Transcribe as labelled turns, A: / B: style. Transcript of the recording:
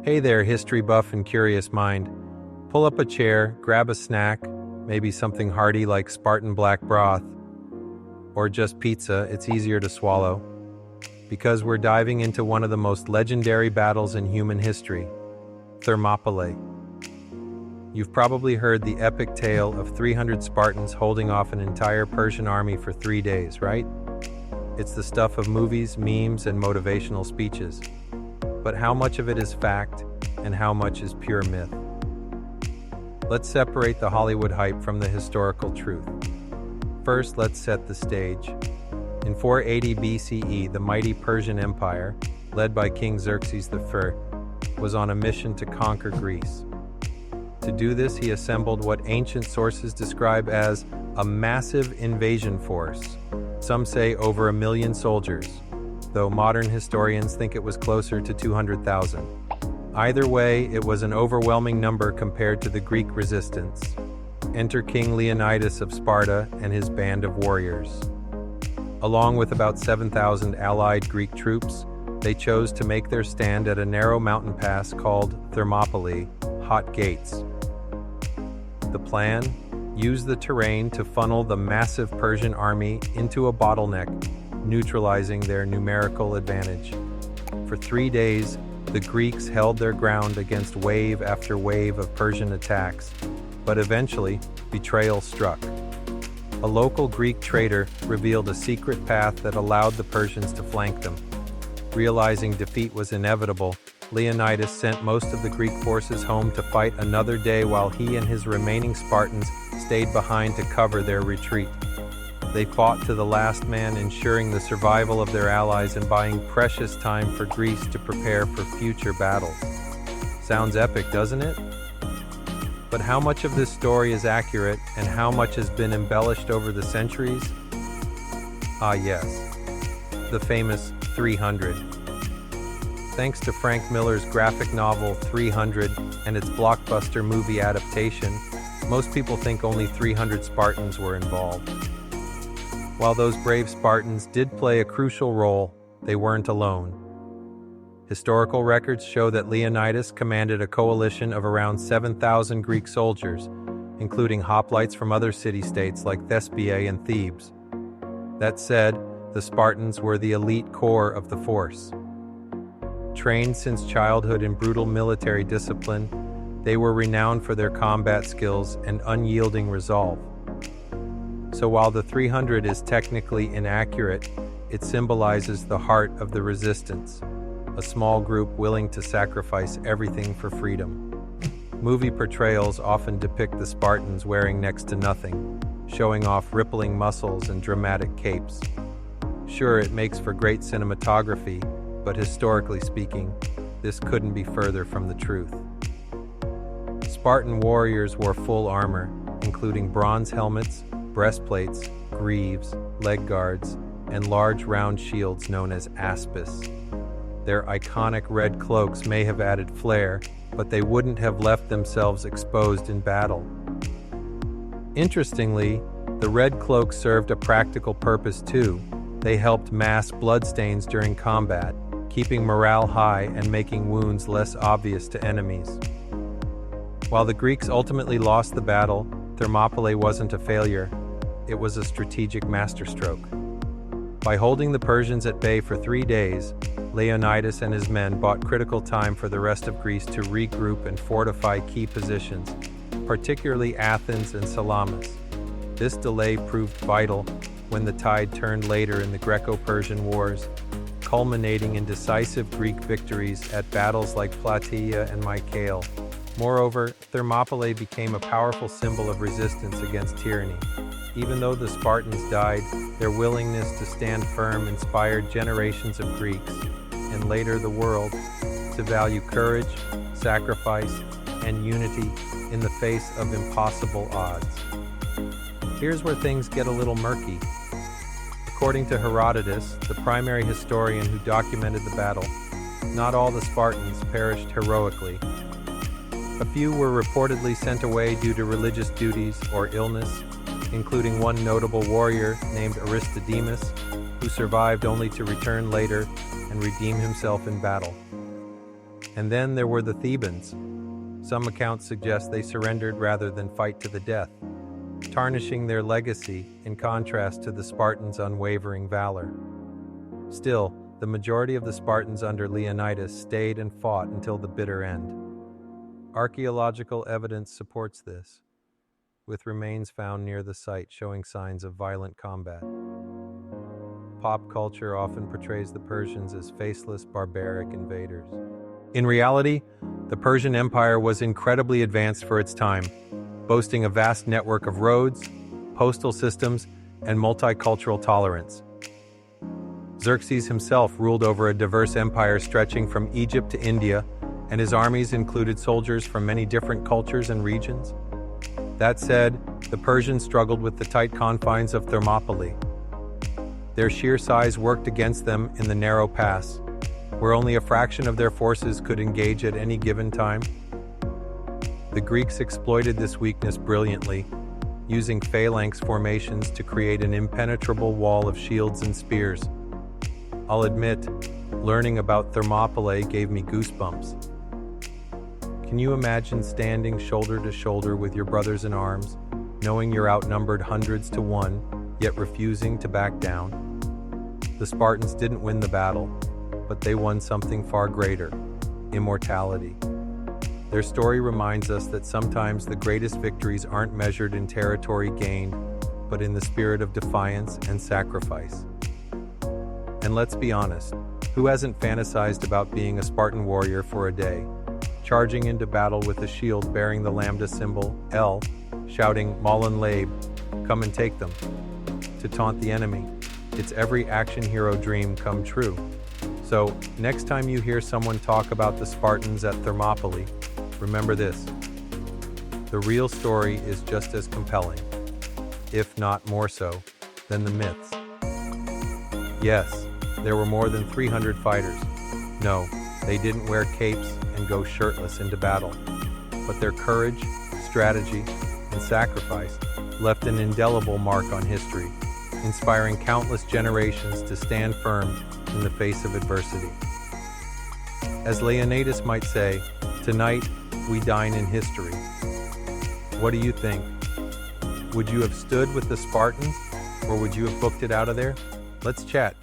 A: Hey there, history buff and curious mind. Pull up a chair, grab a snack, maybe something hearty like Spartan black broth, or just pizza, it's easier to swallow, because we're diving into one of the most legendary battles in human history, Thermopylae. You've probably heard the epic tale of 300 Spartans holding off an entire Persian army for 3 days, right? It's the stuff of movies, memes, and motivational speeches. But how much of it is fact, and how much is pure myth? Let's separate the Hollywood hype from the historical truth. First, let's set the stage. In 480 BCE, the mighty Persian Empire, led by King Xerxes I, was on a mission to conquer Greece. To do this, he assembled what ancient sources describe as a massive invasion force. Some say over 1 million soldiers, though modern historians think it was closer to 200,000. Either way, it was an overwhelming number compared to the Greek resistance. Enter King Leonidas of Sparta and his band of warriors. Along with about 7,000 allied Greek troops, they chose to make their stand at a narrow mountain pass called Thermopylae, Hot Gates. The plan? Use the terrain to funnel the massive Persian army into a bottleneck, neutralizing their numerical advantage. For 3 days, the Greeks held their ground against wave after wave of Persian attacks, but eventually, betrayal struck. A local Greek trader revealed a secret path that allowed the Persians to flank them. Realizing defeat was inevitable, Leonidas sent most of the Greek forces home to fight another day while he and his remaining Spartans stayed behind to cover their retreat. They fought to the last man, ensuring the survival of their allies and buying precious time for Greece to prepare for future battles. Sounds epic, doesn't it? But how much of this story is accurate and how much has been embellished over the centuries? Ah yes, the famous 300. Thanks to Frank Miller's graphic novel 300 and its blockbuster movie adaptation, most people think only 300 Spartans were involved. While those brave Spartans did play a crucial role, they weren't alone. Historical records show that Leonidas commanded a coalition of around 7,000 Greek soldiers, including hoplites from other city-states like Thespiae and Thebes. That said, the Spartans were the elite core of the force. Trained since childhood in brutal military discipline, they were renowned for their combat skills and unyielding resolve. So while the 300 is technically inaccurate, it symbolizes the heart of the resistance, a small group willing to sacrifice everything for freedom. Movie portrayals often depict the Spartans wearing next to nothing, showing off rippling muscles and dramatic capes. Sure, it makes for great cinematography, but historically speaking, this couldn't be further from the truth. Spartan warriors wore full armor, including bronze helmets, breastplates, greaves, leg guards, and large round shields known as aspis. Their iconic red cloaks may have added flair, but they wouldn't have left themselves exposed in battle. Interestingly, the red cloaks served a practical purpose too. They helped mask bloodstains during combat, keeping morale high and making wounds less obvious to enemies. While the Greeks ultimately lost the battle, Thermopylae wasn't a failure. It was a strategic masterstroke. By holding the Persians at bay for 3 days, Leonidas and his men bought critical time for the rest of Greece to regroup and fortify key positions, particularly Athens and Salamis. This delay proved vital when the tide turned later in the Greco-Persian Wars, culminating in decisive Greek victories at battles like Plataea and Mycale. Moreover, Thermopylae became a powerful symbol of resistance against tyranny. Even though the Spartans died, their willingness to stand firm inspired generations of Greeks, and later the world, to value courage, sacrifice, and unity in the face of impossible odds. Here's where things get a little murky. According to Herodotus, the primary historian who documented the battle, not all the Spartans perished heroically. A few were reportedly sent away due to religious duties or illness, including one notable warrior named Aristodemus, who survived only to return later and redeem himself in battle. And then there were the Thebans. Some accounts suggest they surrendered rather than fight to the death, tarnishing their legacy in contrast to the Spartans' unwavering valor. Still, the majority of the Spartans under Leonidas stayed and fought until the bitter end. Archaeological evidence supports this, with remains found near the site showing signs of violent combat. Pop culture often portrays the Persians as faceless, barbaric invaders. In reality, the Persian Empire was incredibly advanced for its time, boasting a vast network of roads, postal systems, and multicultural tolerance. Xerxes himself ruled over a diverse empire stretching from Egypt to India, and his armies included soldiers from many different cultures and regions. That said, the Persians struggled with the tight confines of Thermopylae. Their sheer size worked against them in the narrow pass, where only a fraction of their forces could engage at any given time. The Greeks exploited this weakness brilliantly, using phalanx formations to create an impenetrable wall of shields and spears. I'll admit, learning about Thermopylae gave me goosebumps. Can you imagine standing shoulder to shoulder with your brothers in arms, knowing you're outnumbered hundreds to one, yet refusing to back down? The Spartans didn't win the battle, but they won something far greater: immortality. Their story reminds us that sometimes the greatest victories aren't measured in territory gained, but in the spirit of defiance and sacrifice. And let's be honest, who hasn't fantasized about being a Spartan warrior for a day, charging into battle with a shield bearing the lambda symbol, L, shouting, "Malin Labe, come and take them," to taunt the enemy? It's every action hero dream come true. So, next time you hear someone talk about the Spartans at Thermopylae, remember this: the real story is just as compelling, if not more so, than the myths. Yes, there were more than 300 fighters. No, they didn't wear capes and go shirtless into battle. But their courage, strategy, and sacrifice left an indelible mark on history, inspiring countless generations to stand firm in the face of adversity. As Leonidas might say, tonight we dine in history. What do you think? Would you have stood with the Spartans, or would you have booked it out of there? Let's chat.